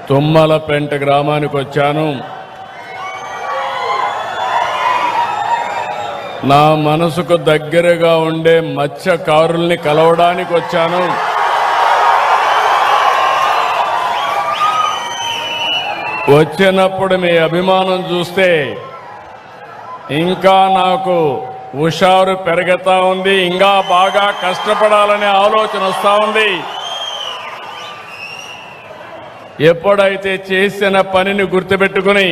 తుమ్మలపెంట గ్రామానికి వచ్చాను. నా మనసుకు దగ్గరగా ఉండే మత్స్యకారుల్ని కలవడానికి వచ్చాను. వచ్చినప్పుడు మీ అభిమానం చూస్తే ఇంకా నాకు హుషారు పెరుగుతా ఉంది. ఇంకా బాగా కష్టపడాలనే ఆలోచన వస్తూ ఉంది. ఎప్పుడైతే చేసిన పనిని గుర్తుపెట్టుకుని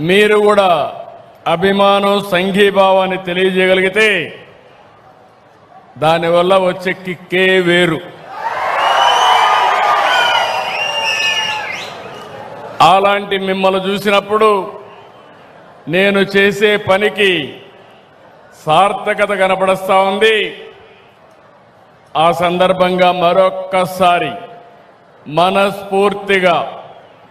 మీరు కూడా అభిమానం సంఘీభావాన్ని తెలియజేయగలిగితే దానివల్ల వచ్చే కిక్కే వేరు. అలాంటి మిమ్మల్ని చూసినప్పుడు నేను చేసే పనికి సార్థకత కనపడుస్తూ ఉంది. ఆ సందర్భంగా మరొక్కసారి మనస్ఫూర్తిగా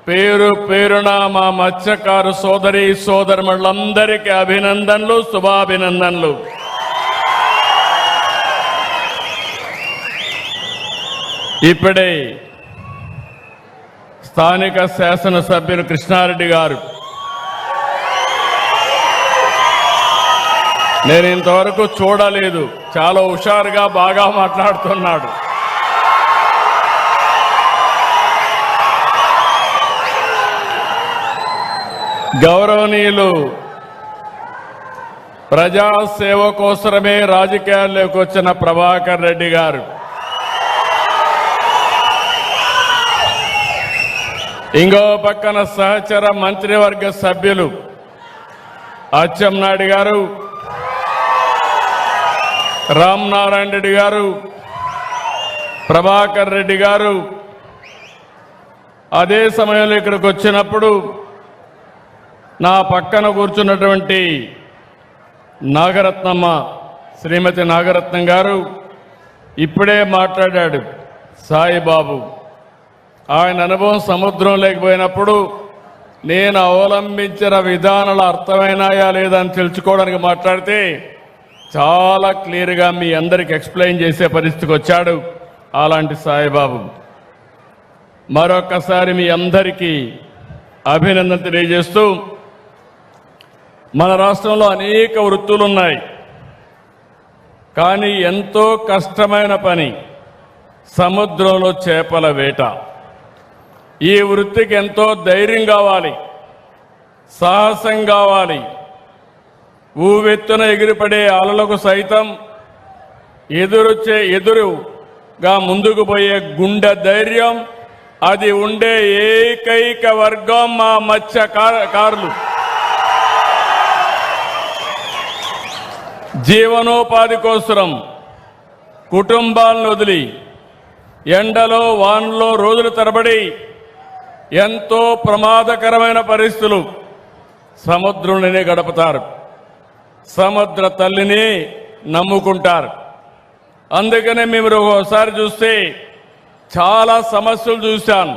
పేరు పేరున మా మత్స్యకారు సోదరి సోదరులందరికీ అభినందనలు, శుభాభినందనలు. ఇప్పుడే స్థానిక శాసనసభ్యులు కృష్ణారెడ్డి గారు నేను ఇంతవరకు చూడలేదు, చాలా హుషారుగా బాగా మాట్లాడుతున్నాడు. గౌరవనీయులు ప్రజాసేవ కోసమే రాజకీయాల్లోకి వచ్చిన ప్రభాకర్ రెడ్డి గారు, ఇంకో పక్కన సహచర మంత్రివర్గ సభ్యులు అచ్చెన్నాయుడు గారు, రామనారాయణ రెడ్డి గారు, ప్రభాకర్ రెడ్డి గారు అదే సమయంలో ఇక్కడికి వచ్చినప్పుడు నా పక్కన కూర్చున్నటువంటి నాగరత్నమ్మ, శ్రీమతి నాగరత్నం గారు ఇప్పుడే మాట్లాడాడు. సాయిబాబు ఆయన అనుభవం సముద్రం లేకపోయినప్పుడు నేను అవలంబించిన విధానాలు అర్థమైనాయా లేదా అని తెలుసుకోవడానికి మాట్లాడితే చాలా క్లియర్గా మీ అందరికి ఎక్స్ప్లెయిన్ చేసే పరిస్థితికి వచ్చాడు అలాంటి సాయిబాబు. మరొకసారి మీ అందరికీ అభినందన తెలియజేస్తూ, మన రాష్ట్రంలో అనేక వృత్తులున్నాయి, కానీ ఎంతో కష్టమైన పని సముద్రంలో చేపల వేట. ఈ వృత్తికి ఎంతో ధైర్యం కావాలి, సాహసం కావాలి. ఊవెత్తున ఎగిరిపడే అలలకు సైతం ఎదురుగా ముందుకు పోయే గుండె ధైర్యం, అది ఉండే ఏకైక వర్గం మా మత్స్యకారులు. జీవనోపాధి కోసం కుటుంబాలను వదిలి ఎండలో వానలో రోజుల తరబడి ఎంతో ప్రమాదకరమైన పరిస్థితులు సముద్రంలోనే గడుపుతారు. సముద్ర తల్లిని నమ్ముకుంటారు. అందుకనే మేము ఒకసారి చూస్తే చాలా సమస్యలు చూశాను.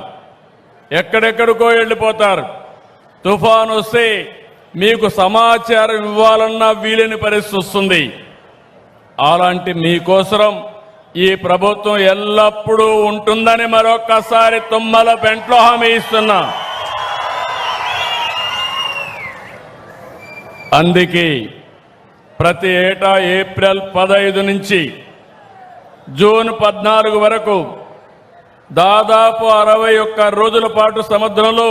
ఎక్కడెక్కడికో వెళ్ళిపోతారు. తుఫాను వస్తే మీకు సమాచారం ఇవ్వాలన్నా వీలేని పరిస్థితి వస్తుంది. అలాంటి మీకోసం ఈ ప్రభుత్వం ఎల్లప్పుడూ ఉంటుందని మరొక్కసారి తుమ్మలపెంటలో హామీ ఇస్తున్నా. అందుకే ప్రతి ఏటా ఏప్రిల్ 15 నుంచి జూన్ 14 వరకు దాదాపు 61 రోజుల పాటు సముద్రంలో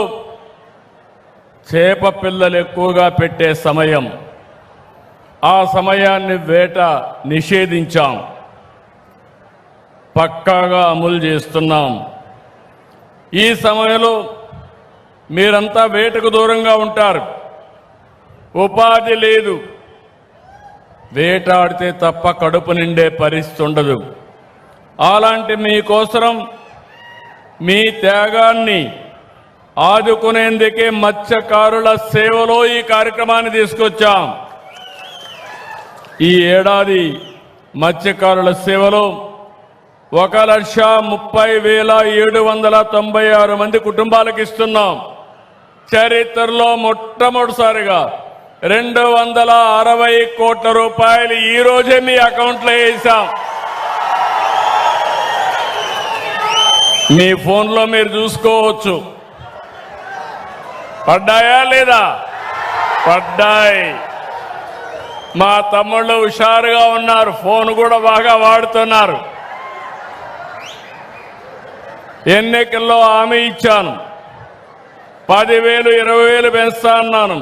చేప పిల్లలు ఎక్కువగా పెట్టే సమయం. ఆ సమయాన్ని వేట నిషేధించాం, పక్కాగా అమలు చేస్తున్నాం. ఈ సమయంలో మీరంతా వేటకు దూరంగా ఉంటారు, ఉపాధి లేదు, వేటాడితే తప్ప కడుపు నిండే పరిస్థితి ఉండదు. అలాంటి మీకోసం మీ త్యాగాన్ని ఆదుకునేందుకే మత్స్యకారుల సేవలో ఈ కార్యక్రమాన్ని తీసుకొచ్చాం. ఈ ఏడాది మత్స్యకారుల సేవలో 1,30,796 మంది కుటుంబాలకు ఇస్తున్నాం. చరిత్రలో మొట్టమొదటిసారిగా 260 కోట్ల రూపాయలు ఈ రోజే మీ అకౌంట్లో వేసాం. మీ ఫోన్లో మీరు చూసుకోవచ్చు. పడ్డాయా లేదా? పడ్డాయి. మా తమ్ముళ్ళు హుషారుగా ఉన్నారు, ఫోన్ కూడా బాగా వాడుతున్నారు. ఎన్నికల్లో హామీ ఇచ్చాను, 10,000 20,000 పెంచుతా అన్నాను.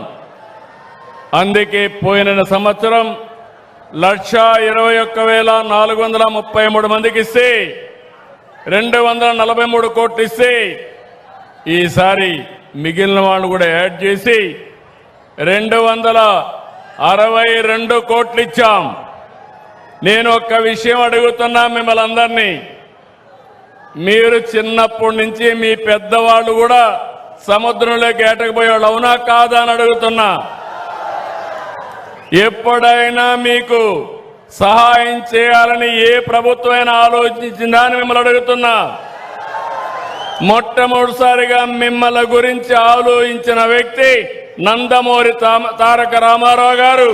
అందుకే పోయిన సంవత్సరం 1,21,433 మందికి ఇస్తే 243 కోట్లు ఇస్తే ఈసారి మిగిలిన వాళ్ళు కూడా యాడ్ చేసి 262 కోట్లు ఇచ్చాం. నేను ఒక్క విషయం అడుగుతున్నా మిమ్మల్ని అందరినీ, మీరు చిన్నప్పటి నుంచి మీ పెద్దవాళ్ళు కూడా సముద్రంలోకి ఏటకపోయేవాళ్ళు, అవునా కాదా అని అడుగుతున్నా. ఎప్పుడైనా మీకు సహాయం చేయాలని ఏ ప్రభుత్వమైనా ఆలోచించిందా అని మిమ్మల్ని అడుగుతున్నా. మొట్టమొదటిసారిగా మిమ్మల్ని గురించి ఆలోచించిన వ్యక్తి నందమూరి తారక రామారావు గారు.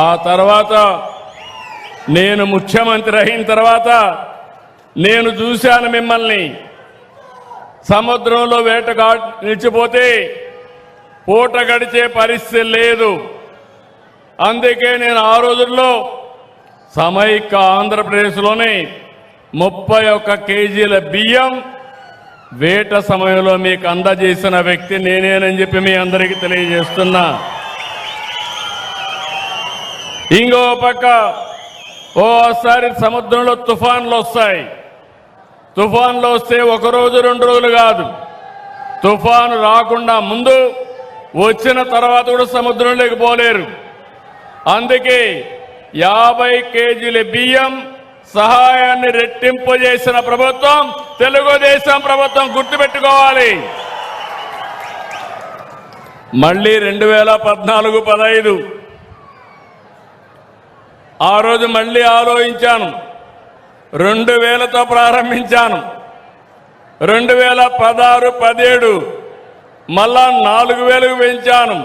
ఆ తర్వాత నేను ముఖ్యమంత్రి అయిన తర్వాత నేను చూశాను మిమ్మల్ని. సముద్రంలో వేటగా నిలిచిపోతే పూట గడిచే పరిస్థితి లేదు. అందుకే నేను ఆ రోజుల్లో సమైక్య ఆంధ్రప్రదేశ్లోని 31 కేజీల బియ్యం వేట సమయంలో మీకు అందజేసిన వ్యక్తి నేనేనని చెప్పి మీ అందరికీ తెలియజేస్తున్నా. ఇంకో పక్క ఓసారి సముద్రంలో తుఫాన్లు వస్తాయి. తుఫాన్లు వస్తే 1 రోజు 2 రోజులు కాదు, తుఫాను రాకుండా ముందు వచ్చిన తర్వాత కూడా సముద్రంలోకి పోలేరు. అందుకే 50 కేజీల బియ్యం సహాయాన్ని రెట్టింపు చేసిన ప్రభుత్వం తెలుగుదేశం ప్రభుత్వం, గుర్తుపెట్టుకోవాలి. మళ్ళీ 2014-15 ఆ రోజు మళ్ళీ ఆలోచించాను. 2000తో ప్రారంభించాను. 2016-17 మళ్ళా 4,000కు పెంచాను.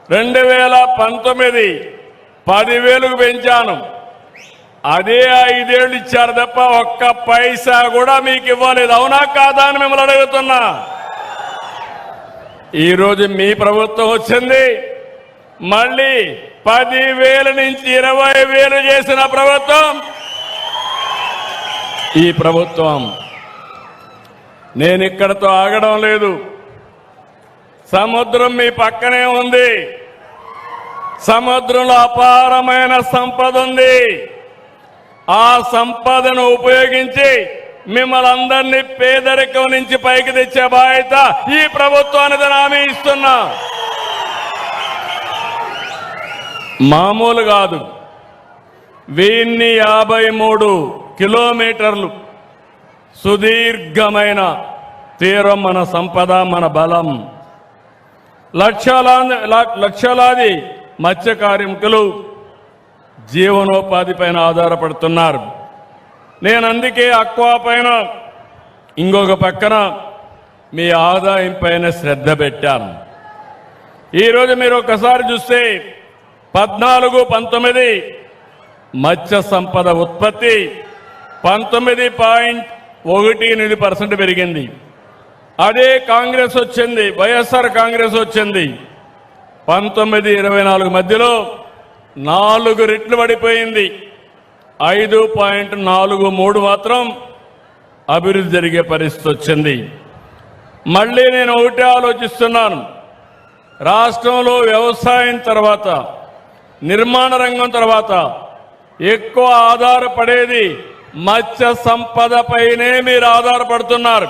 2019 10,000కు పెంచాను. అదే 5 ఏళ్ళు ఇచ్చారు తప్ప ఒక్క పైసా కూడా మీకు ఇవ్వలేదు, అవునా కాదా అని మిమ్మల్ని అడుగుతున్నా. ఈరోజు మీ ప్రభుత్వం వచ్చింది, మళ్ళీ 10,000 నుంచి 20,000 చేసిన ప్రభుత్వం ఈ ప్రభుత్వం. నేను ఇక్కడతో ఆగడం లేదు. సముద్రం మీ పక్కనే ఉంది. సముద్రంలో అపారమైన సంపద ఉంది. ఆ సంపదను ఉపయోగించి మిమ్మల్ని అందరినీ పేదరికం నుంచి పైకి తెచ్చే బాధ్యత ఈ ప్రభుత్వానికి హామీ ఇస్తున్నా. మామూలు కాదు. 1053 కిలోమీటర్లు సుదీర్ఘమైన తీరం మన సంపద, మన బలం. లక్షలాది మత్స్య కార్మికులు జీవనోపాధి పైన ఆధారపడుతున్నారు. నేను అందుకే అక్వా పైన, ఇంకొక పక్కన మీ ఆదాయం పైన శ్రద్ధ పెట్టాను. ఈరోజు మీరు ఒకసారి చూస్తే 14-19 మత్స్య సంపద ఉత్పత్తి 19.18% పెరిగింది. అదే కాంగ్రెస్ వచ్చింది, వైఎస్ఆర్ కాంగ్రెస్ వచ్చింది. 19-24 మధ్యలో 4 రెట్లు పడిపోయింది. 5.43 మాత్రం అభివృద్ధి జరిగే పరిస్థితి వచ్చింది. మళ్ళీ నేను ఒకటే ఆలోచిస్తున్నాను. రాష్ట్రంలో వ్యవసాయం తర్వాత, నిర్మాణ రంగం తర్వాత ఎక్కువ ఆధారపడేది మత్స్య సంపద పైనే మీరు ఆధారపడుతున్నారు.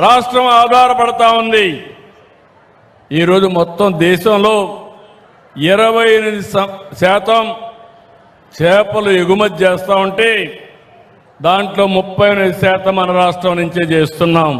రాష్ట్రం ఆధారపడతా ఉంది. ఈరోజు మొత్తం దేశంలో 28% చేపలు ఎగుమతి చేస్తూ ఉంటే దాంట్లో 38% మన రాష్ట్రం నుంచే చేస్తున్నాం.